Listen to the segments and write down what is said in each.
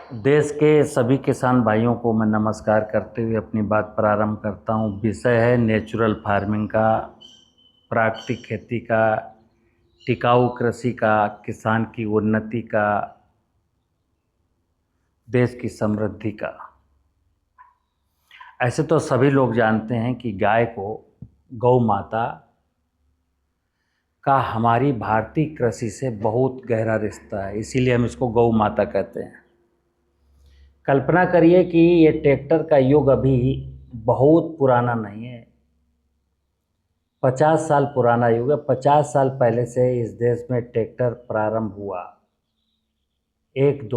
देश के सभी किसान भाइयों को मैं नमस्कार करते हुए अपनी बात प्रारंभ करता हूँ। विषय है नेचुरल फार्मिंग का, प्राकृतिक खेती का, टिकाऊ कृषि का, किसान की उन्नति का, देश की समृद्धि का। ऐसे तो सभी लोग जानते हैं कि गाय को, गौ माता का हमारी भारतीय कृषि से बहुत गहरा रिश्ता है, इसीलिए हम इसको गौ माता कहते हैं। कल्पना करिए कि ये ट्रैक्टर का युग अभी बहुत पुराना नहीं है, 50 साल पुराना युग है। 50 साल पहले से इस देश में ट्रैक्टर प्रारंभ हुआ। एक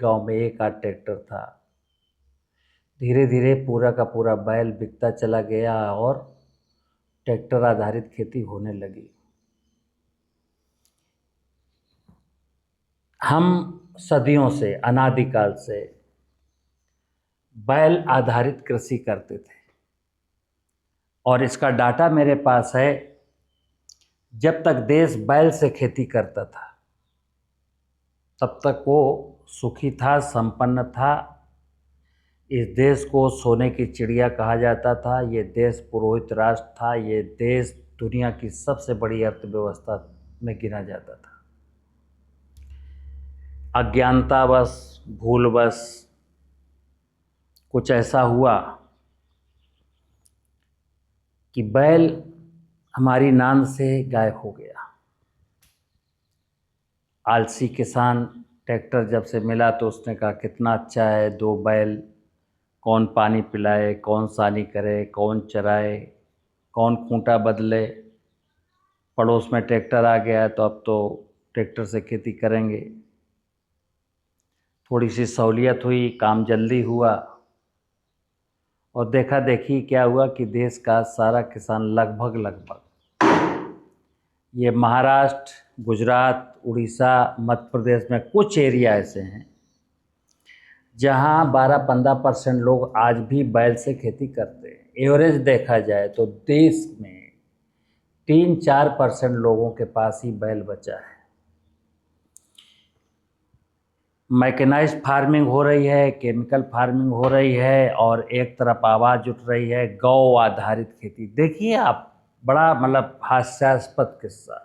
गांव में एक आध ट्रैक्टर था। धीरे धीरे पूरा का पूरा बैल बिकता चला गया और ट्रैक्टर आधारित खेती होने लगी। हम सदियों से, अनादिकाल से बैल आधारित कृषि करते थे और इसका डाटा मेरे पास है। जब तक देश बैल से खेती करता था तब तक वो सुखी था, संपन्न था। इस देश को सोने की चिड़िया कहा जाता था। ये देश पुरोहित राष्ट्र था। ये देश दुनिया की सबसे बड़ी अर्थव्यवस्था में गिना जाता था। अज्ञानतावश, भूलवश कुछ ऐसा हुआ कि बैल हमारी नान से गायब हो गया। आलसी किसान ट्रैक्टर जब से मिला तो उसने कहा कितना अच्छा है, दो बैल, कौन पानी पिलाए, कौन सानी करे, कौन चराए, कौन खूंटा बदले। पड़ोस में ट्रैक्टर आ गया है तो अब तो ट्रैक्टर से खेती करेंगे। थोड़ी सी सहूलियत हुई, काम जल्दी हुआ और देखा देखी क्या हुआ कि देश का सारा किसान लगभग ये महाराष्ट्र, गुजरात, उड़ीसा, मध्य प्रदेश में कुछ एरिया ऐसे हैं जहां 12-15% लोग आज भी बैल से खेती करते हैं। एवरेज देखा जाए तो देश में 3-4% लोगों के पास ही बैल बचा है। मैकेनाइज्ड फार्मिंग हो रही है, केमिकल फार्मिंग हो रही है और एक तरफ आवाज़ उठ रही है गौ आधारित खेती। देखिए आप, बड़ा मतलब हास्यास्पद किस्सा।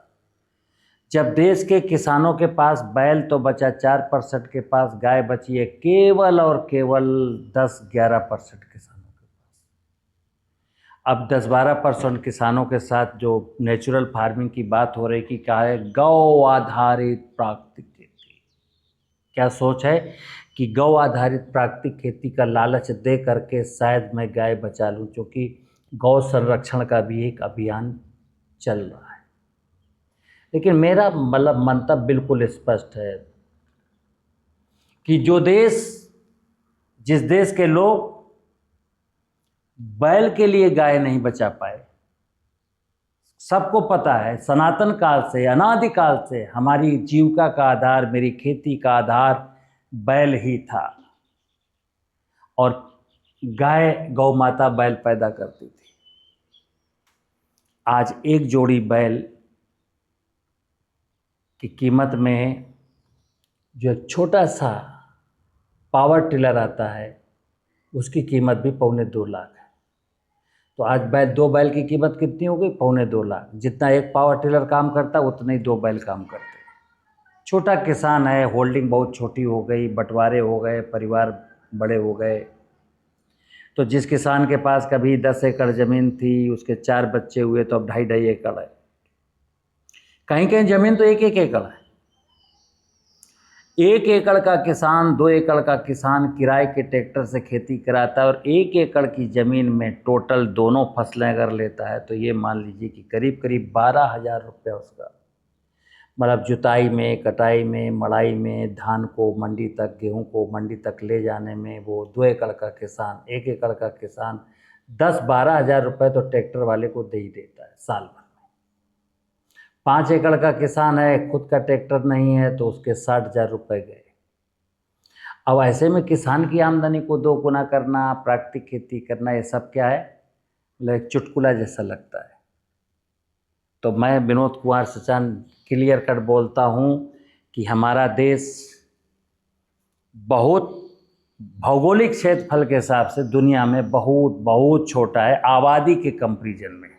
जब देश के किसानों के पास बैल तो बचा, 4% के पास गाय बची है, केवल और केवल 10-11% किसानों के पास। अब 10-12% किसानों के साथ जो नेचुरल फार्मिंग की बात हो रही कि क्या है, गौ आधारित प्राकृतिक खेती। क्या सोच है कि गौ आधारित प्राकृतिक खेती का लालच दे करके शायद मैं गाय बचा लूं, क्योंकि गौ संरक्षण का भी एक अभियान चल रहा है। लेकिन मेरा मतलब मंतव्य बिल्कुल स्पष्ट है कि जिस देश के लोग बैल के लिए गाय नहीं बचा पाए, सबको पता है सनातन काल से, अनादिकाल से हमारी जीविका का आधार, मेरी खेती का आधार बैल ही था और गाय, गौ माता बैल पैदा करती थी। आज एक जोड़ी बैल की कीमत में जो एक छोटा सा पावर टिलर आता है उसकी कीमत भी 2.25 लाख है। तो आज दो बैल की कीमत कितनी हो गई? 2.25 लाख। जितना एक पावर टिलर काम करता उतना ही दो बैल काम करते। छोटा किसान है, होल्डिंग बहुत छोटी हो गई, बंटवारे हो गए, परिवार बड़े हो गए। तो जिस किसान के पास कभी 10 एकड़ ज़मीन थी, उसके 4 बच्चे हुए तो अब 2.5 एकड़ है। कहीं कहीं ज़मीन तो 1-1 एकड़ है। 1 एकड़ का किसान, 2 एकड़ का किसान किराए के ट्रैक्टर से खेती कराता है और 1 एकड़ की ज़मीन में टोटल दोनों फसलें अगर लेता है तो ये मान लीजिए कि करीब करीब 12,000 रुपये उसका, मतलब जुताई में, कटाई में, मड़ाई में, धान को मंडी तक, गेहूं को मंडी तक ले जाने में, वो 2 एकड़ का किसान, 1 एकड़ का किसान 10-12 हज़ार रुपये तो ट्रैक्टर वाले को दे ही देता है साल भर में। 5 एकड़ का किसान है, खुद का ट्रैक्टर नहीं है, तो उसके 60,000 रुपये गए। अब ऐसे में किसान की आमदनी को दोगुना करना, प्राकृतिक खेती करना, ये सब क्या है, मतलब एक चुटकुला जैसा लगता है। तो मैं विनोद कुमार सचान क्लियर कट बोलता हूँ कि हमारा देश बहुत भौगोलिक क्षेत्रफल के हिसाब से दुनिया में बहुत बहुत छोटा है आबादी के कंपैरिजन में।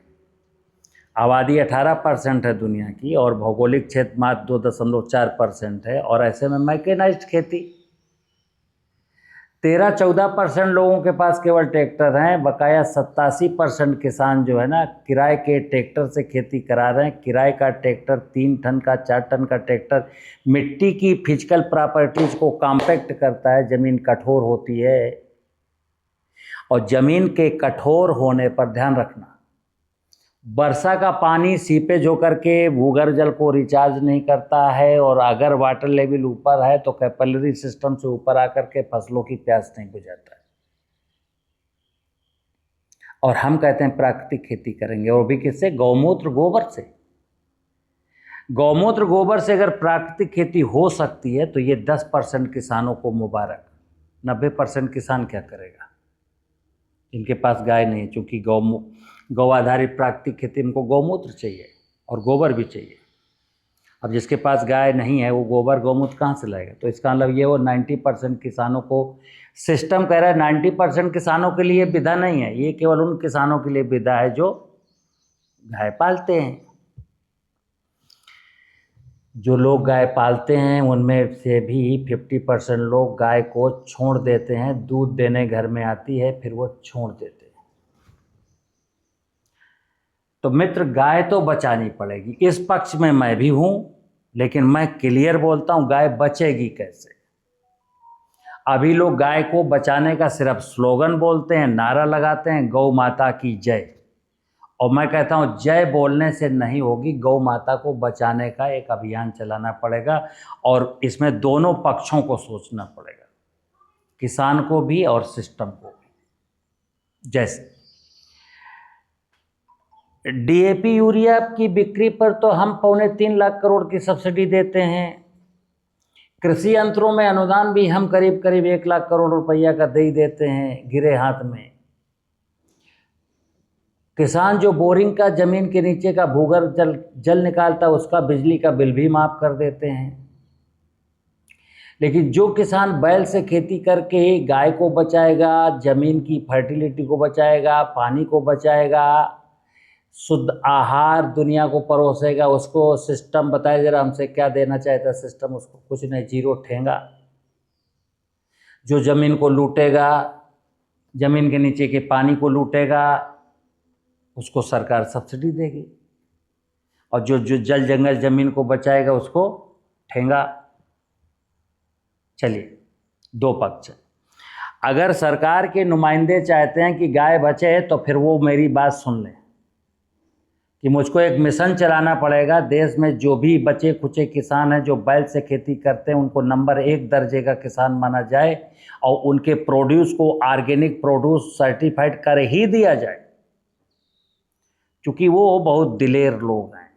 आबादी 18% है दुनिया की और भौगोलिक क्षेत्र मात्र 2.4% है। और ऐसे में मैकेनाइज्ड खेती 13-14% लोगों के पास केवल ट्रैक्टर हैं। बकाया 87% किसान जो है ना किराए के ट्रैक्टर से खेती करा रहे हैं। किराए का ट्रैक्टर 3 टन का 4 टन का ट्रैक्टर मिट्टी की फिजिकल प्रॉपर्टीज को कॉम्पैक्ट करता है, ज़मीन कठोर होती है। और ज़मीन के कठोर होने पर ध्यान रखना, वर्षा का पानी सीपेज होकर के भूगर्भ जल को रिचार्ज नहीं करता है और अगर वाटर लेवल ऊपर है तो कैपिलरी सिस्टम से ऊपर आकर के फसलों की प्यास नहीं बुझाता है। और हम कहते हैं प्राकृतिक खेती करेंगे, और भी किससे? गौमूत्र गोबर से। गौमूत्र गोबर से अगर प्राकृतिक खेती हो सकती है तो ये 10% किसानों को मुबारक। 90% किसान क्या करेगा? इनके पास गाय नहीं है, चूँकि गौ आधारित प्राकृतिक खेती में गौमूत्र चाहिए और गोबर भी चाहिए। अब जिसके पास गाय नहीं है वो गोबर गौमूत्र कहाँ से लाएगा? तो इसका मतलब ये वो 90% किसानों को सिस्टम कह रहा है 90% किसानों के लिए विधा नहीं है, ये केवल उन किसानों के लिए विधा है जो गाय पालते हैं। जो लोग गाय पालते हैं उनमें से भी 50% लोग गाय को छोड़ देते हैं। दूध देने घर में आती है फिर वो छोड़ देते हैं। तो मित्र, गाय तो बचानी पड़ेगी, इस पक्ष में मैं भी हूं, लेकिन मैं क्लियर बोलता हूं गाय बचेगी कैसे। अभी लोग गाय को बचाने का सिर्फ स्लोगन बोलते हैं, नारा लगाते हैं, गौ माता की जय। और मैं कहता हूं जय बोलने से नहीं होगी, गौ माता को बचाने का एक अभियान चलाना पड़ेगा। और इसमें दोनों पक्षों को सोचना पड़ेगा, किसान को भी और सिस्टम को भी। जैसे डीएपी यूरिया की बिक्री पर तो हम 3.25 लाख करोड़ की सब्सिडी देते हैं। कृषि यंत्रों में अनुदान भी हम करीब 1 लाख करोड़ रुपया का दे ही देते हैं गिरे हाथ में। किसान जो बोरिंग का जमीन के नीचे का भूगर्भ जल निकालता है उसका बिजली का बिल भी माफ कर देते हैं। लेकिन जो किसान बैल से खेती करके गाय को बचाएगा, जमीन की फर्टिलिटी को बचाएगा, पानी को बचाएगा, शुद्ध आहार दुनिया को परोसेगा, उसको सिस्टम बताए जरा हमसे क्या देना चाहता सिस्टम? उसको कुछ नहीं, जीरो ठेंगा। जो जमीन को लूटेगा, जमीन के नीचे के पानी को लूटेगा, उसको सरकार सब्सिडी देगी। और जो जल जंगल जमीन को बचाएगा उसको ठेंगा। चलिए, दो पक्ष। अगर सरकार के नुमाइंदे चाहते हैं कि गाय बचे तो फिर वो मेरी बात सुन लें कि मुझको एक मिशन चलाना पड़ेगा। देश में जो भी बचे खुचे किसान हैं जो बैल से खेती करते हैं उनको नंबर 1 दर्जे का किसान माना जाए और उनके प्रोड्यूस को ऑर्गेनिक प्रोड्यूस सर्टिफाइड कर ही दिया जाए, क्योंकि वो बहुत दिलेर लोग हैं।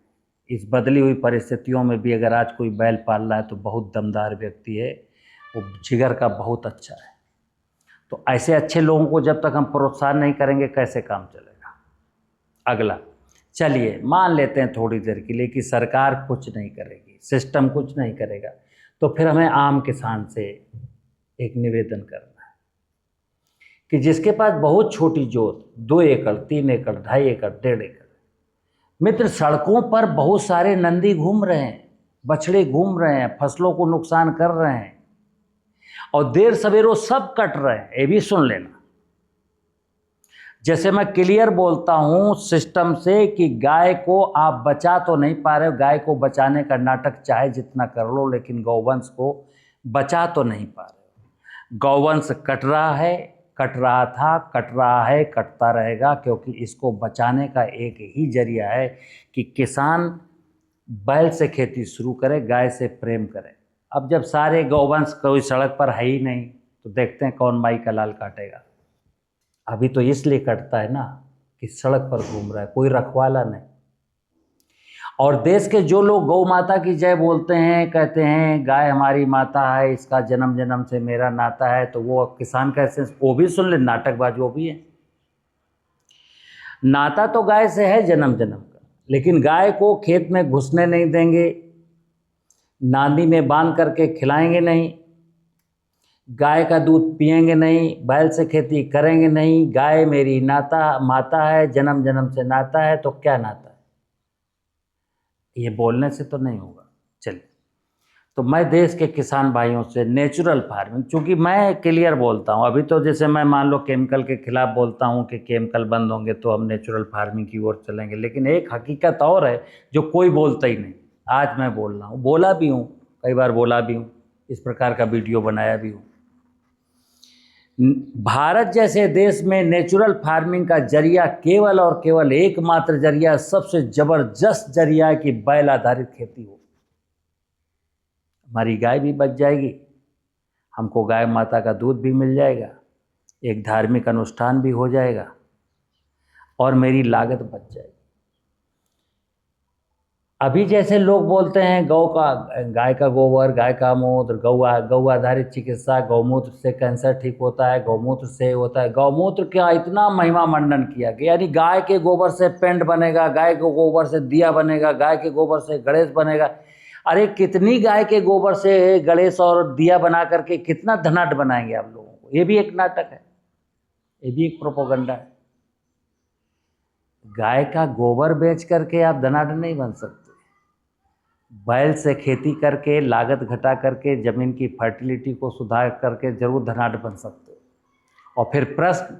इस बदली हुई परिस्थितियों में भी अगर आज कोई बैल पाल रहा है तो बहुत दमदार व्यक्ति है, वो जिगर का बहुत अच्छा है। तो ऐसे अच्छे लोगों को जब तक हम प्रोत्साहन नहीं करेंगे कैसे काम चलेगा? अगला, चलिए मान लेते हैं थोड़ी देर के लिए कि सरकार कुछ नहीं करेगी, सिस्टम कुछ नहीं करेगा, तो फिर हमें आम किसान से एक निवेदन करना है कि जिसके पास बहुत छोटी जोत 2 एकड़ 3 एकड़ 2.5 एकड़ 1.5 एकड़, मित्र सड़कों पर बहुत सारे नंदी घूम रहे हैं, बछड़े घूम रहे हैं, फसलों को नुकसान कर रहे हैं और देर सवेरों सब कट रहे हैं। ये भी सुन लेना। जैसे मैं क्लियर बोलता हूं सिस्टम से कि गाय को आप बचा तो नहीं पा रहे हो, गाय को बचाने का नाटक चाहे जितना कर लो, लेकिन गौवंश को बचा तो नहीं पा रहे हो। गौवंश कट रहा है, कट रहा था, कट रहा है, कटता रहेगा, क्योंकि इसको बचाने का एक ही जरिया है कि किसान बैल से खेती शुरू करे, गाय से प्रेम करे। अब जब सारे गौवंश कोई सड़क पर है ही नहीं तो देखते हैं कौन माई का लाल काटेगा। अभी तो इसलिए कटता है ना कि सड़क पर घूम रहा है, कोई रखवाला नहीं। और देश के जो लोग गौ माता की जय बोलते हैं, कहते हैं गाय हमारी माता है, इसका जन्म जन्म से मेरा नाता है, तो वो किसान कैसे? वो भी सुन ले, नाटकबाज वो भी है। नाता तो गाय से है जन्म जन्म का, लेकिन गाय को खेत में घुसने नहीं देंगे, नांदी में बांध करके खिलाएंगे नहीं, गाय का दूध पिएंगे नहीं, बैल से खेती करेंगे नहीं, गाय मेरी माता है, जन्म जन्म से नाता है, तो क्या नाता है? ये बोलने से तो नहीं होगा। चलिए, तो मैं देश के किसान भाइयों से नेचुरल फार्मिंग, चूँकि मैं क्लियर बोलता हूँ, अभी तो जैसे मैं मान लो केमिकल के खिलाफ बोलता हूँ कि केमिकल बंद होंगे तो हम नेचुरल फार्मिंग की ओर चलेंगे, लेकिन एक हकीकत और है जो कोई बोलता ही नहीं। आज मैं बोल रहा हूँ, बोला भी हूँ, कई बार बोला भी हूँ, इस प्रकार का वीडियो बनाया भी हूँ। भारत जैसे देश में नेचुरल फार्मिंग का जरिया केवल और केवल एकमात्र जरिया, सबसे जबरदस्त जरिया है कि बैल आधारित खेती हो। हमारी गाय भी बच जाएगी, हमको गाय माता का दूध भी मिल जाएगा, एक धार्मिक अनुष्ठान भी हो जाएगा और मेरी लागत बच जाएगी। अभी जैसे लोग बोलते हैं गाय का गोबर, गाय का मूत्र, गौ आधारित चिकित्सा, गौमूत्र से कैंसर ठीक होता है, गौमूत्र से होता है। गौमूत्र का इतना महिमा मंडन किया कि यानी गाय के गोबर से पेंट बनेगा, गाय के गोबर से दिया बनेगा, गाय के गोबर से गणेश बनेगा। अरे कितनी गाय के गोबर से गणेश और दिया बना करके कितना धनाढ्य बनाएंगे आप लोगों को। ये भी एक नाटक है, ये भी एक प्रोपोगंडा है। गाय का गोबर बेच करके आप धनाढ्य नहीं बन सकते। बैल से खेती करके, लागत घटा करके, ज़मीन की फर्टिलिटी को सुधार करके जरूर धनाढ्य बन सकते हो। और फिर प्रश्न,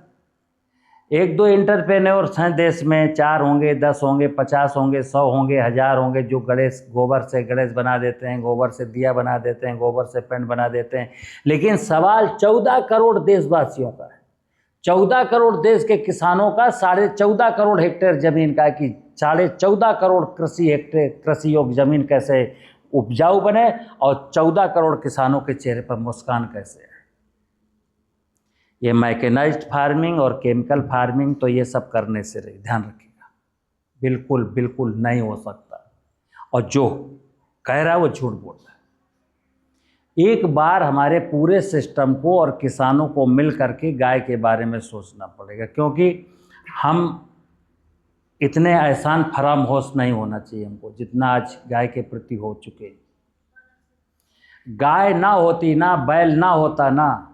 एक दो एंटरप्रेन्योर्स हैं देश में, 4 होंगे, 10 होंगे, 50 होंगे, 100 होंगे, 1000 होंगे, जो गोबर से गणेश बना देते हैं, गोबर से दिया बना देते हैं, गोबर से पेंट बना देते हैं। लेकिन सवाल 14 करोड़ देशवासियों का है, 14 करोड़ देश के किसानों का, 14.5 करोड़ हेक्टेयर जमीन का, कि 14.5 करोड़ कृषि योग्य जमीन कैसे उपजाऊ बने और 14 करोड़ किसानों के चेहरे पर मुस्कान कैसे है। ये मैकेनाइज्ड फार्मिंग और केमिकल फार्मिंग तो ये सब करने से रही, ध्यान रखिएगा, बिल्कुल बिल्कुल नहीं हो सकता। और जो कह रहा है वो झूठ बोल रहा है। एक बार हमारे पूरे सिस्टम को और किसानों को मिल करके गाय के बारे में सोचना पड़ेगा, क्योंकि हम इतने एहसान फरामोश नहीं होना चाहिए हमको जितना आज गाय के प्रति हो चुके। गाय ना होती ना, बैल ना होता ना,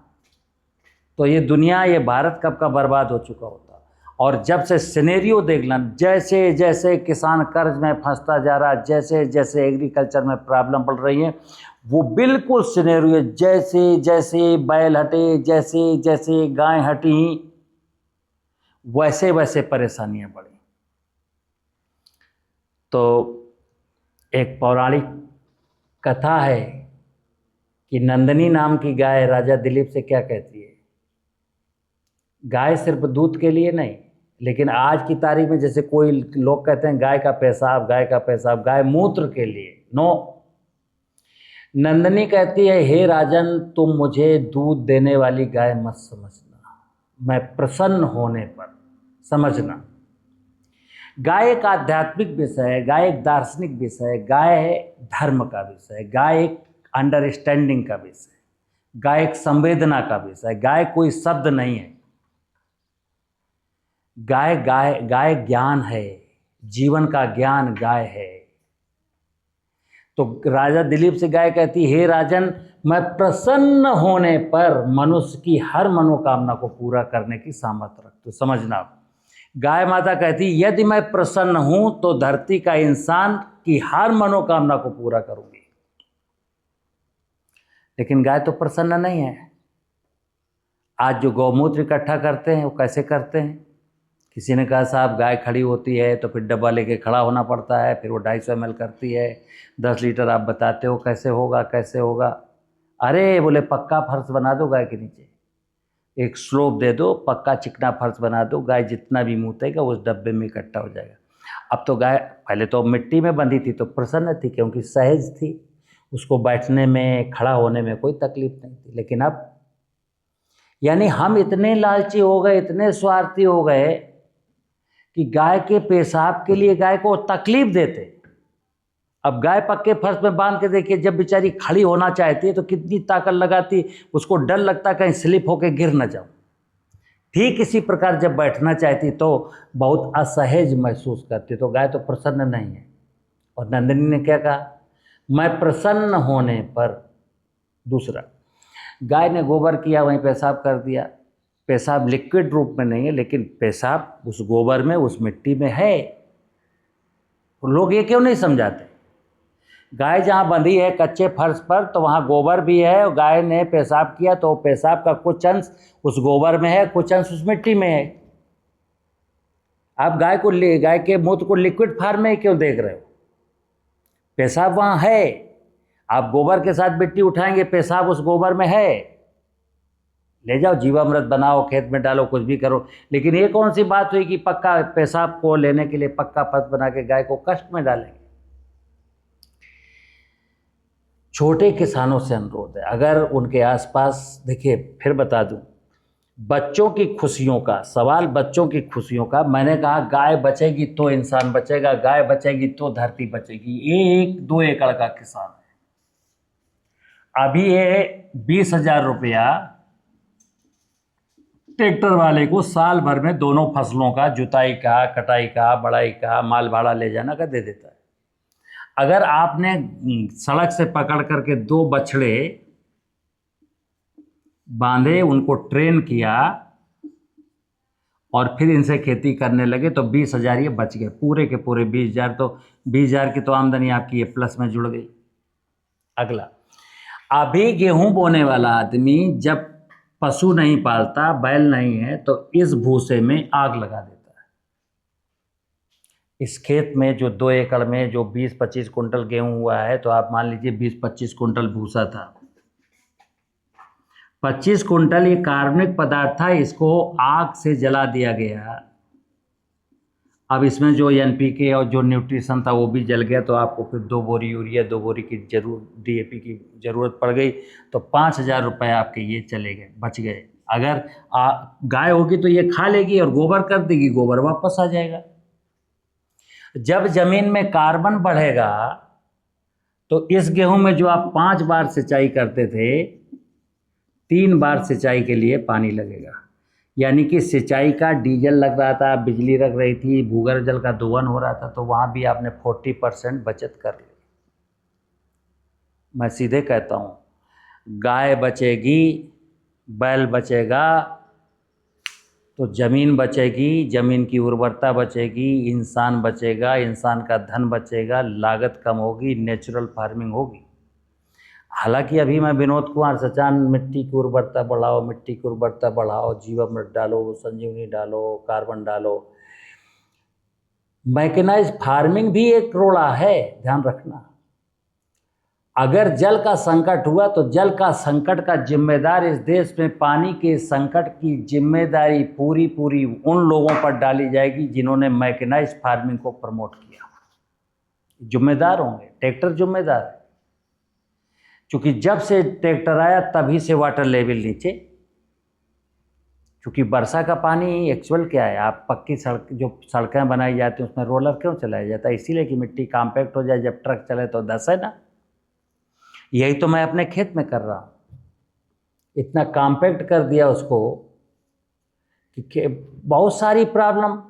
तो ये दुनिया, ये भारत कब का बर्बाद हो चुका होता। और जब से सिनेरियो देख लें, जैसे जैसे किसान कर्ज में फंसता जा रहा है, जैसे जैसे एग्रीकल्चर में प्रॉब्लम बढ़ रही है, वो बिल्कुल सिनेरियो, जैसे जैसे बैल हटे, जैसे जैसे गाय हटी, वैसे वैसे परेशानियां बढ़ी। तो एक पौराणिक कथा है कि नंदिनी नाम की गाय राजा दिलीप से क्या कहती है, गाय सिर्फ दूध के लिए नहीं, लेकिन आज की तारीख में जैसे कोई लोग कहते हैं गाय का पेशाब, गाय का पेशाब, गाय मूत्र के लिए, नो। नंदिनी कहती है, हे राजन, तुम मुझे दूध देने वाली गाय मत समझना, मैं प्रसन्न होने पर समझना। गाय एक आध्यात्मिक विषय है, गाय एक दार्शनिक विषय है, गाय धर्म का विषय है, गाय एक अंडरस्टैंडिंग का विषय है, गाय एक संवेदना का विषय है। गाय कोई शब्द नहीं है, गाय गाय गाय ज्ञान है, जीवन का ज्ञान गाय है। तो राजा दिलीप से गाय कहती, हे राजन, मैं प्रसन्न होने पर मनुष्य की हर मनोकामना को पूरा करने की सामर्थ्य रखती हूँ। समझना, गाय माता कहती, यदि मैं प्रसन्न हूं तो धरती का इंसान की हर मनोकामना को पूरा करूंगी। लेकिन गाय तो प्रसन्न नहीं है। आज जो गौमूत्र इकट्ठा करते हैं वो कैसे करते हैं? किसी ने कहा साहब गाय खड़ी होती है तो फिर डब्बा लेके खड़ा होना पड़ता है, फिर वो 250 ml करती है, 10 लीटर आप बताते हो कैसे होगा कैसे होगा। अरे बोले पक्का फर्श बना दो गाय के नीचे, एक स्लोप दे दो, पक्का चिकना फर्श बना दो, गाय जितना भी मुँतेगा उस डब्बे में इकट्ठा हो जाएगा। अब तो गाय, पहले तो मिट्टी में बंधी थी तो प्रसन्न थी क्योंकि सहज थी, उसको बैठने में खड़ा होने में कोई तकलीफ नहीं थी। लेकिन अब यानी हम इतने लालची हो गए, इतने स्वार्थी हो गए कि गाय के पेशाब के लिए गाय को तकलीफ देते। अब गाय पक्के फर्श में बांध के देखिए, जब बेचारी खड़ी होना चाहती है तो कितनी ताकत लगाती, उसको डर लगता कहीं स्लिप होकर गिर न जाऊं। ठीक इसी प्रकार जब बैठना चाहती तो बहुत असहज महसूस करती। तो गाय तो प्रसन्न नहीं है। और नंदिनी ने क्या कहा, मैं प्रसन्न होने पर। दूसरा, गाय ने गोबर किया, वहीं पेशाब कर दिया। पेशाब लिक्विड रूप में नहीं है, लेकिन पेशाब उस गोबर में, उस मिट्टी में है। लोग ये क्यों नहीं समझाते? गाय जहाँ बंधी है कच्चे फर्श पर, तो वहाँ गोबर भी है, और गाय ने पेशाब किया तो पेशाब का कुछ अंश उस गोबर में है, कुछ अंश उस मिट्टी में है। आप गाय के मूत्र को लिक्विड फॉर्म में क्यों देख रहे हो? पेशाब वहाँ है। आप गोबर के साथ मिट्टी उठाएंगे, पेशाब उस गोबर में है। ले जाओ, जीवामृत बनाओ, खेत में डालो, कुछ भी करो। लेकिन ये कौन सी बात हुई कि पक्का पेशाब को लेने के लिए पक्का फर्श बना के गाय को कष्ट में डालेंगे? छोटे किसानों से अनुरोध है, अगर उनके आसपास, देखिए फिर बता दूं, बच्चों की खुशियों का सवाल, बच्चों की खुशियों का, मैंने कहा गाय बचेगी तो इंसान बचेगा, गाय बचेगी तो धरती बचेगी। 1-2 एकड़ का किसान है, अभी ये 20,000 रुपया ट्रैक्टर वाले को साल भर में दोनों फसलों का, जुताई का, कटाई का, बढ़ाई का, माल भाड़ा ले जाना का दे देता है। अगर आपने सड़क से पकड़ करके 2 बछड़े बांधे, उनको ट्रेन किया और फिर इनसे खेती करने लगे, तो 20,000 ये बच गए, पूरे के पूरे 20,000। तो 20,000 की तो आमदनी आपकी ये प्लस में जुड़ गई। अगला, अभी गेहूं बोने वाला आदमी जब पशु नहीं पालता, बैल नहीं है, तो इस भूसे में आग लगा देता है। इस खेत में जो 2 एकड़ में जो 20-25 कुंटल गेहूं हुआ है, तो आप मान लीजिए 20-25 कुंटल भूसा था। 25 कुंटल ये कार्बनिक पदार्थ था, इसको आग से जला दिया गया। अब इसमें जो एनपीके और जो न्यूट्रिशन था वो भी जल गया, तो आपको फिर 2 बोरी यूरिया, 2 बोरी की डीएपी की ज़रूरत पड़ गई, तो 5,000 रुपये आपके ये चले गए, बच गए। अगर गाय होगी तो ये खा लेगी और गोबर कर देगी, गोबर वापस आ जाएगा। जब जमीन में कार्बन बढ़ेगा, तो इस गेहूं में जो आप 5 बार सिंचाई करते थे, 3 बार सिंचाई के लिए पानी लगेगा। यानी कि सिंचाई का डीजल लग रहा था, बिजली लग रही थी, भूगर्भ जल का दोहन हो रहा था, तो वहाँ भी आपने 40% बचत कर ली। मैं सीधे कहता हूँ, गाय बचेगी, बैल बचेगा, तो ज़मीन बचेगी, ज़मीन की उर्वरता बचेगी, इंसान बचेगा, इंसान का धन बचेगा, लागत कम होगी, नेचुरल फार्मिंग होगी। हालांकि अभी मैं विनोद कुमार सचान, मिट्टी की उर्वरता बढ़ाओ, मिट्टी की उर्वरता बढ़ाओ, जीवामृत डालो, संजीवनी डालो, कार्बन डालो। मैकेनाइज्ड फार्मिंग भी एक रोड़ा है, ध्यान रखना। अगर जल का संकट हुआ, तो जल का संकट का जिम्मेदार, इस देश में पानी के संकट की जिम्मेदारी पूरी पूरी उन लोगों पर डाली जाएगी जिन्होंने मैकेनाइज्ड फार्मिंग को प्रमोट किया। जिम्मेदार होंगे, ट्रैक्टर जिम्मेदार है, क्योंकि जब से ट्रैक्टर आया तभी से वाटर लेवल नीचे। क्योंकि वर्षा का पानी एक्चुअल क्या है, आप पक्की सड़क, जो सड़कें बनाई जाती हैं उसमें रोलर क्यों चलाया जाता है? इसीलिए कि मिट्टी कॉम्पैक्ट हो जाए, जब ट्रक चले तो धंसे ना। यही तो मैं अपने खेत में कर रहा हूँ, इतना कॉम्पैक्ट कर दिया उसको कि बहुत सारी प्रॉब्लम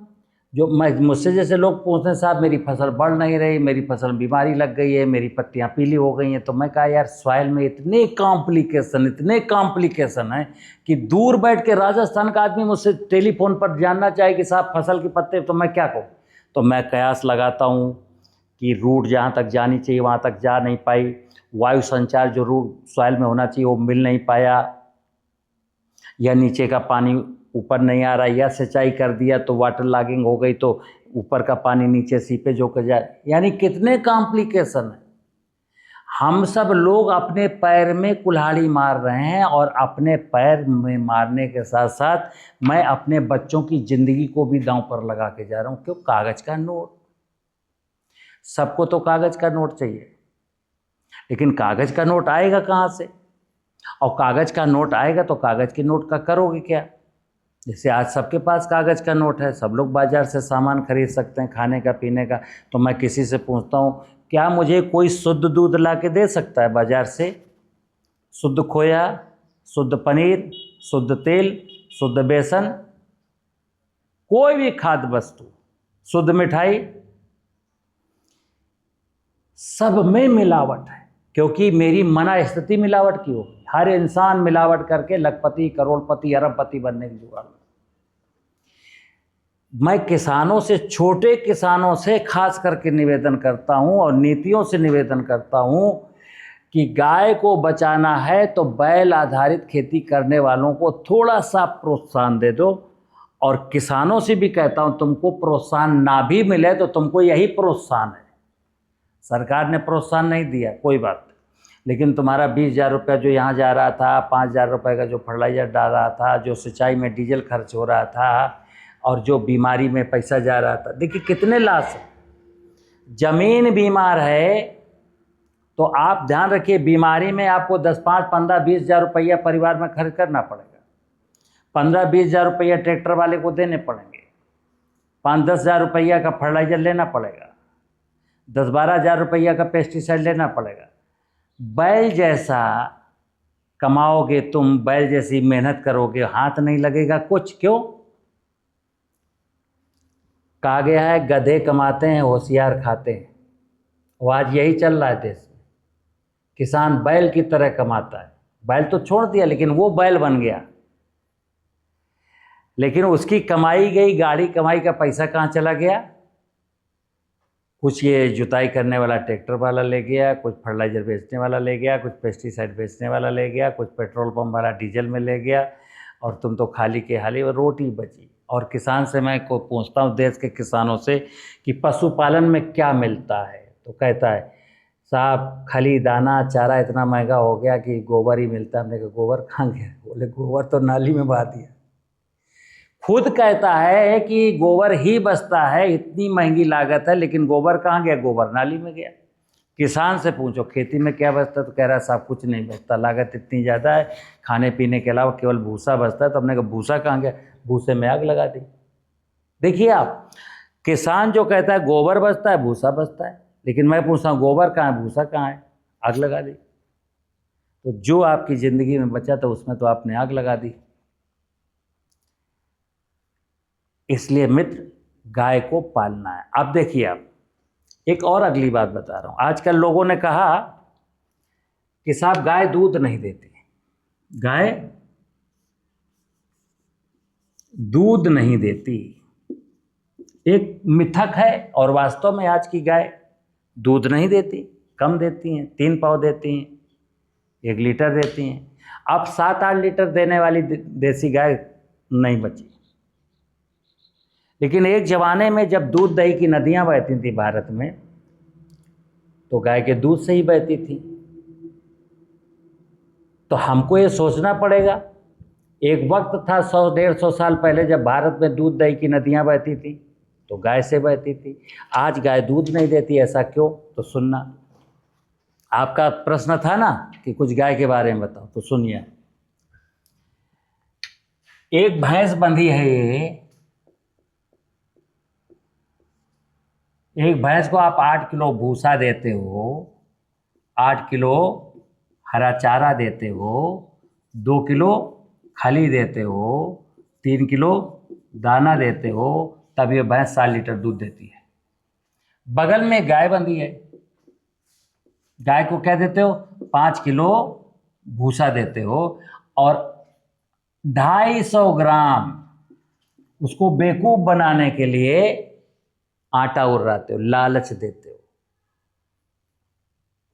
जो मुझसे जैसे लोग पूछते हैं, साहब मेरी फसल बढ़ नहीं रही, मेरी फसल बीमारी लग गई है, मेरी पत्तियां पीली हो गई हैं, तो मैं कहा यार सॉइल में इतने कॉम्प्लिकेशन है कि दूर बैठ के राजस्थान का आदमी मुझसे टेलीफोन पर जानना चाहे कि साहब फसल के पत्ते, तो मैं क्या कहूँ? तो मैं कयास लगाता हूँ कि रूट जहाँ तक जानी चाहिए वहाँ तक जा नहीं पाई, वायु संचार जो रूट सॉइल में होना चाहिए वो मिल नहीं पाया, या नीचे का पानी ऊपर नहीं आ रहा, या सिंचाई कर दिया तो वाटर लॉगिंग हो गई, तो ऊपर का पानी नीचे सीपेज होकर जाए। यानी कितने कॉम्प्लिकेशन है। हम सब लोग अपने पैर में कुल्हाड़ी मार रहे हैं, और अपने पैर में मारने के साथ साथ मैं अपने बच्चों की ज़िंदगी को भी दांव पर लगा के जा रहा हूँ। क्यों? कागज़ का नोट। सबको तो कागज़ का नोट चाहिए, लेकिन कागज़ का नोट आएगा कहाँ से? और कागज़ का नोट आएगा तो कागज़ के नोट का करोगे क्या? जैसे आज सबके पास कागज़ का नोट है, सब लोग बाज़ार से सामान खरीद सकते हैं, खाने का, पीने का। तो मैं किसी से पूछता हूँ, क्या मुझे कोई शुद्ध दूध ला के दे सकता है बाज़ार से? शुद्ध खोया, शुद्ध पनीर, शुद्ध तेल, शुद्ध बेसन, कोई भी खाद्य वस्तु, शुद्ध मिठाई, सब में मिलावट है। क्योंकि मेरी मना स्थिति मिलावट की हो गई। हर इंसान मिलावट करके लखपति, करोड़पति, अरबपति बनने की जुगाड़ में। मैं किसानों से, छोटे किसानों से खास करके निवेदन करता हूं और नीतियों से निवेदन करता हूं कि गाय को बचाना है तो बैल आधारित खेती करने वालों को थोड़ा सा प्रोत्साहन दे दो। और किसानों से भी कहता हूं, तुमको प्रोत्साहन ना भी मिले तो तुमको यही प्रोत्साहन है। सरकार ने प्रोत्साहन नहीं दिया, कोई बात नहीं, लेकिन तुम्हारा 20,000 रुपये जो यहाँ जा रहा था, 5,000 रुपये का जो फर्टिलाइज़र डाल रहा था, जो सिंचाई में डीजल खर्च हो रहा था, और जो बीमारी में पैसा जा रहा था, देखिए कितने लाश है। जमीन बीमार है तो आप ध्यान रखिए, बीमारी में आपको 10, 5, 15, 20,000 रुपया परिवार में खर्च करना पड़ेगा। 15-20,000 रुपया ट्रैक्टर वाले को देने पड़ेंगे, 5-10,000 रुपया का फर्टिलाइजर लेना पड़ेगा, 10-12,000 रुपया का पेस्टिसाइड लेना पड़ेगा। बैल जैसा कमाओगे तुम, बैल जैसी मेहनत करोगे, हाथ नहीं लगेगा कुछ। क्यों? कहा गया है गधे कमाते हैं, होशियार खाते हैं। वो आज यही चल रहा है देश में। किसान बैल की तरह कमाता है, बैल तो छोड़ दिया लेकिन वो बैल बन गया, लेकिन उसकी कमाई गई गाड़ी कमाई का पैसा कहाँ चला गया? कुछ ये जुताई करने वाला ट्रैक्टर वाला ले गया, कुछ फर्टिलाइजर बेचने वाला ले गया, कुछ पेस्टिसाइड बेचने वाला ले गया, कुछ पेट्रोल पंप वाला डीजल में ले गया, और तुम तो खाली के हाली रोटी बची। और किसान से मैं को पूछता हूँ, देश के किसानों से, कि पशुपालन में क्या मिलता है? तो कहता है साहब खाली दाना चारा इतना महंगा हो गया कि गोबर ही मिलता है। हमने कहा गोबर कहाँ गया? बोले गोबर तो नाली में बहा दिया। खुद कहता है कि गोबर ही बचता है, इतनी महंगी लागत है, लेकिन गोबर कहाँ गया? गोबर नाली में गया। किसान से पूछो खेती में क्या बचता है, तो कह रहा है साहब कुछ नहीं बचता, लागत इतनी ज़्यादा है, खाने पीने के अलावा केवल भूसा बचता है। तो हमने कहा भूसा कहाँ गया? भूसे में आग लगा दी। देखिए आप, किसान जो कहता है गोबर बचता है, भूसा बचता है, लेकिन मैं पूछता हूँ गोबर कहाँ है, भूसा कहाँ है? आग लगा दी। तो जो आपकी ज़िंदगी में बचा था उसमें तो आपने आग लगा दी। इसलिए मित्र, गाय को पालना है। अब देखिए, आप एक और अगली बात बता रहा हूँ। आजकल लोगों ने कहा कि साहब गाय दूध नहीं देती, गाय दूध नहीं देती। एक मिथक है, और वास्तव में आज की गाय दूध नहीं देती, कम देती हैं, 3 पाव देती हैं, 1 लीटर देती हैं। अब 7-8 लीटर देने वाली देसी गाय नहीं बची। लेकिन एक ज़माने में जब दूध दही की नदियाँ बहती थी भारत में, तो गाय के दूध से ही बहती थी। तो हमको ये सोचना पड़ेगा, एक वक्त था 100-150 साल पहले जब भारत में दूध दही की नदियाँ बहती थी तो गाय से बहती थी। आज गाय दूध नहीं देती, ऐसा क्यों? तो सुनना। आपका प्रश्न था ना कि कुछ गाय के बारे में बताओ, तो सुनिए। एक भैंस बंधी है, एक भैंस को आप 8 किलो भूसा देते हो, 8 किलो हरा चारा देते हो, 2 किलो खली देते हो, 3 किलो दाना देते हो, तब ये भैंस 7 लीटर दूध देती है। बगल में गाय बंधी है, गाय को क्या देते हो? 5 किलो भूसा देते हो और 250 ग्राम उसको बेवकूफ़ बनाने के लिए आटा उर्राते हो, लालच देते हो।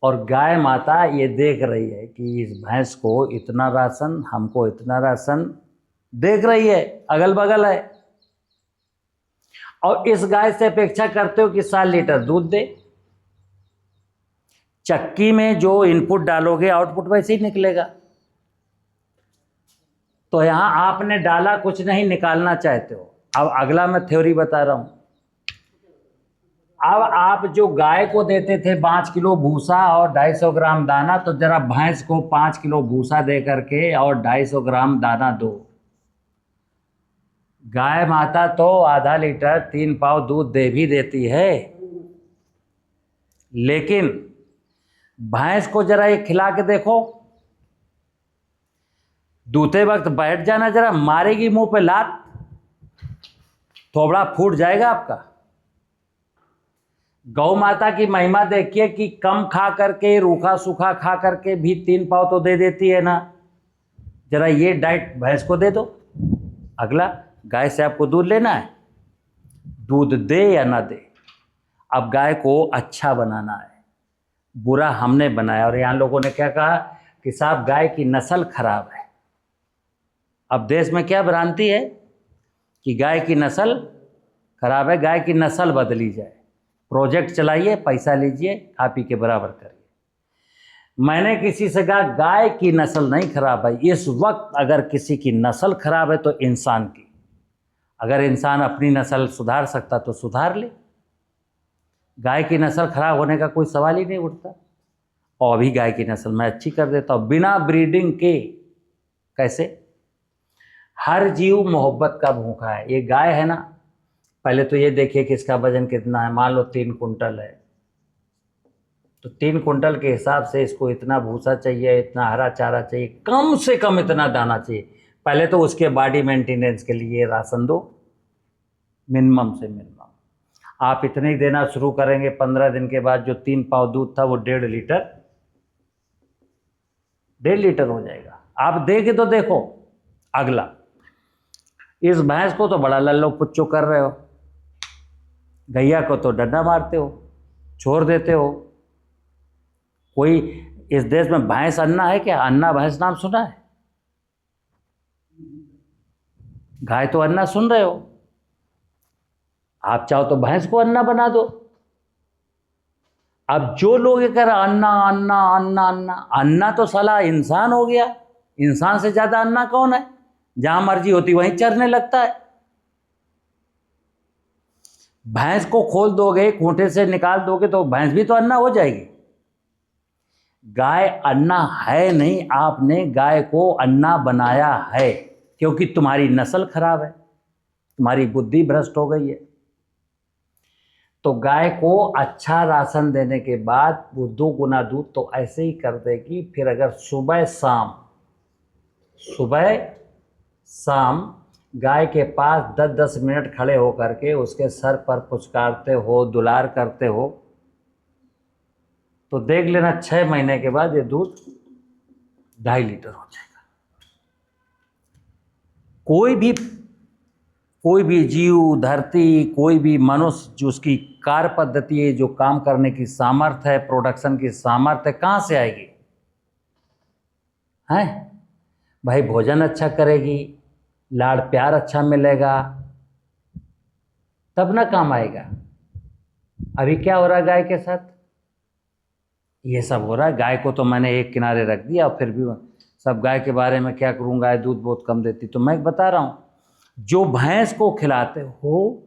और गाय माता ये देख रही है कि इस भैंस को इतना राशन, हमको इतना राशन, देख रही है, अगल बगल है, और इस गाय से अपेक्षा करते हो कि 7 लीटर दूध दे। चक्की में जो इनपुट डालोगे आउटपुट वैसे ही निकलेगा। तो यहां आपने डाला कुछ नहीं, निकालना चाहते हो। अब अगला मैं थ्योरी बता रहा हूं। अब आप जो गाय को देते थे 5 किलो भूसा और 250 ग्राम दाना, तो जरा भैंस को 5 किलो भूसा दे करके और 250 ग्राम दाना दो। गाय माता तो आधा लीटर 3 पाव दूध दे भी देती है, लेकिन भैंस को जरा ये खिला के देखो, दूते वक्त बैठ जाना, जरा मारेगी मुंह पे लात, थोबड़ा फूट जाएगा आपका। गौ माता की महिमा देखिए कि कम खा करके, रूखा सूखा खा करके भी 3 पाव तो दे देती है ना। जरा ये डाइट भैंस को दे दो। अगला, गाय से आपको दूध लेना है, दूध दे या ना दे, अब गाय को अच्छा बनाना है। बुरा हमने बनाया और यहाँ लोगों ने क्या कहा कि साहब गाय की नस्ल खराब है। अब देश में क्या भ्रांति है कि गाय की नस्ल खराब है, गाय की नस्ल बदली जाए। प्रोजेक्ट चलाइए, पैसा लीजिए, खा पी के बराबर करिए। मैंने किसी से कहा गाय की नस्ल नहीं खराब है। इस वक्त अगर किसी की नस्ल खराब है तो इंसान की। अगर इंसान अपनी नस्ल सुधार सकता तो सुधार ले। गाय की नस्ल खराब होने का कोई सवाल ही नहीं उठता। और अभी गाय की नस्ल मैं अच्छी कर देता हूँ बिना ब्रीडिंग के। कैसे? हर जीव मोहब्बत का भूखा है। ये गाय है ना, पहले तो ये देखिए कि इसका वजन कितना है। मान लो 3 कुंटल है, तो 3 कुंटल के हिसाब से इसको इतना भूसा चाहिए, इतना हरा चारा चाहिए, कम से कम इतना दाना चाहिए। पहले तो उसके बॉडी मेंटेनेंस के लिए राशन दो, मिनिमम से मिनिमम। आप इतने ही देना शुरू करेंगे, 15 दिन के बाद जो 3 पाव दूध था वो 1.5 लीटर हो जाएगा। आप देखे तो देखो। अगला, इस भैंस को तो बड़ा लल्लो पुच्चो कर रहे हो, गैया को तो डंडा मारते हो, छोड़ देते हो। कोई इस देश में भैंस अन्ना है क्या? अन्ना भैंस नाम सुना है? गाय तो अन्ना सुन रहे हो। आप चाहो तो भैंस को अन्ना बना दो। अब जो लोग ये कह रहे अन्ना अन्ना अन्ना अन्ना, अन्ना तो साला इंसान हो गया। इंसान से ज्यादा अन्ना कौन है? जहां मर्जी होती वहीं चरने लगता है। भैंस को खोल दोगे, खूंटे से निकाल दोगे तो भैंस भी तो अन्ना हो जाएगी। गाय अन्ना है नहीं, आपने गाय को अन्ना बनाया है क्योंकि तुम्हारी नस्ल खराब है, तुम्हारी बुद्धि भ्रष्ट हो गई है। तो गाय को अच्छा राशन देने के बाद वो 2 गुना दूध तो ऐसे ही कर देगी। फिर अगर सुबह शाम गाय के पास 10-10 मिनट खड़े होकर के उसके सर पर पुचकारते हो, दुलार करते हो, तो देख लेना 6 महीने के बाद ये दूध 2.5 लीटर हो जाएगा। कोई भी जीव, धरती, कोई भी मनुष्य जो उसकी कार्य पद्धति है, जो काम करने की सामर्थ्य है, प्रोडक्शन की सामर्थ्य कहाँ से आएगी? हैं भाई, भोजन अच्छा करेगी, लाड़ प्यार अच्छा मिलेगा, तब ना काम आएगा। अभी क्या हो रहा है गाय के साथ? ये सब हो रहा है। गाय को तो मैंने एक किनारे रख दिया और फिर भी सब गाय के बारे में क्या करूँ, गाय दूध बहुत कम देती। तो मैं बता रहा हूँ, जो भैंस को खिलाते हो,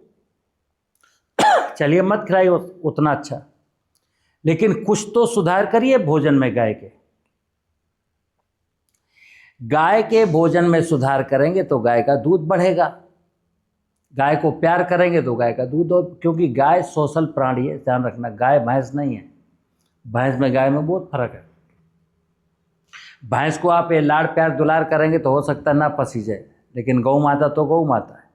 चलिए मत खिलाइए उतना अच्छा, लेकिन कुछ तो सुधार करिए भोजन में। गाय के भोजन में सुधार करेंगे तो गाय का दूध बढ़ेगा। गाय को प्यार करेंगे तो गाय का दूध, और क्योंकि गाय सोशल प्राणी है, ध्यान रखना, गाय भैंस नहीं है। भैंस में गाय में बहुत फर्क है। भैंस को आप ये लाड़ प्यार दुलार करेंगे तो हो सकता है ना पसी जाए, लेकिन गौ माता तो गौ माता है।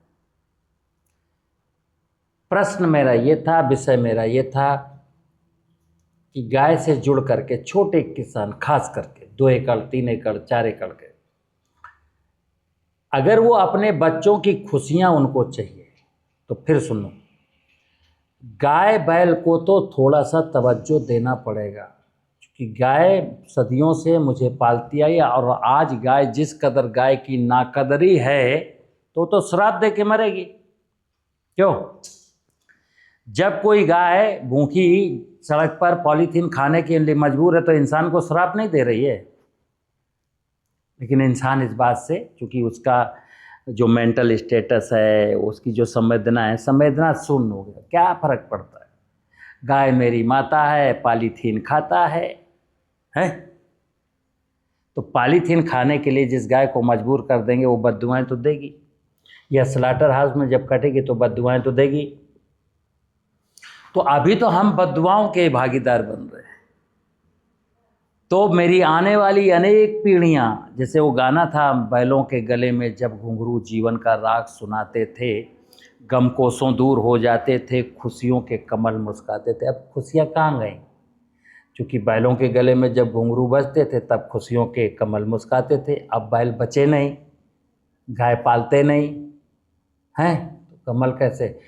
प्रश्न मेरा ये था, विषय मेरा ये था कि गाय से जुड़ करके छोटे किसान, खास करके 2 एकड़ 3 एकड़ 4 एकड़ के, अगर वो अपने बच्चों की खुशियां उनको चाहिए तो फिर सुनो, गाय बैल को तो थोड़ा सा तवज्जो देना पड़ेगा, क्योंकि गाय सदियों से मुझे पालती आई, और आज गाय जिस कदर गाय की नाकदरी है तो श्राप दे के मरेगी। क्यों? जब कोई गाय भूखी सड़क पर पॉलीथीन खाने के लिए मजबूर है तो इंसान को श्राप नहीं दे रही है, लेकिन इंसान इस बात से, क्योंकि उसका जो मेंटल स्टेटस है, उसकी जो संवेदना शून्य हो गया। क्या फर्क पड़ता है? गाय मेरी माता है, पॉलीथीन खाता है, हैं? तो पॉलीथीन खाने के लिए जिस गाय को मजबूर कर देंगे वो बद्दुआएं तो देगी, या स्लॉटर हाउस में जब कटेगी तो बद्दुआएं तो देगी। तो अभी तो हम बद्दुआओं के भागीदार बन रहे हैं। तो मेरी आने वाली अनेक पीढ़ियां, जैसे वो गाना था, बैलों के गले में जब घुंघरू जीवन का राग सुनाते थे, गम कोसों दूर हो जाते थे, खुशियों के कमल मुस्काते थे। अब खुशियाँ कहाँ गईं? क्योंकि बैलों के गले में जब घुंघरू बजते थे तब खुशियों के कमल मुस्काते थे। अब बैल बचे नहीं, गाय पालते नहीं हैं, तो कमल कैसे?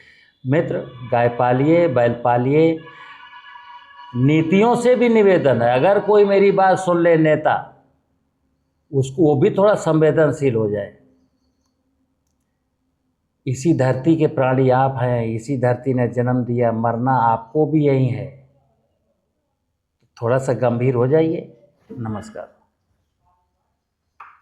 मित्र, गाय पालिए, बैल पालिए। नीतियों से भी निवेदन है, अगर कोई मेरी बात सुन ले नेता, उसको वो भी थोड़ा संवेदनशील हो जाए। इसी धरती के प्राणी आप हैं, इसी धरती ने जन्म दिया, मरना आपको भी यही है। थोड़ा सा गंभीर हो जाइए। नमस्कार।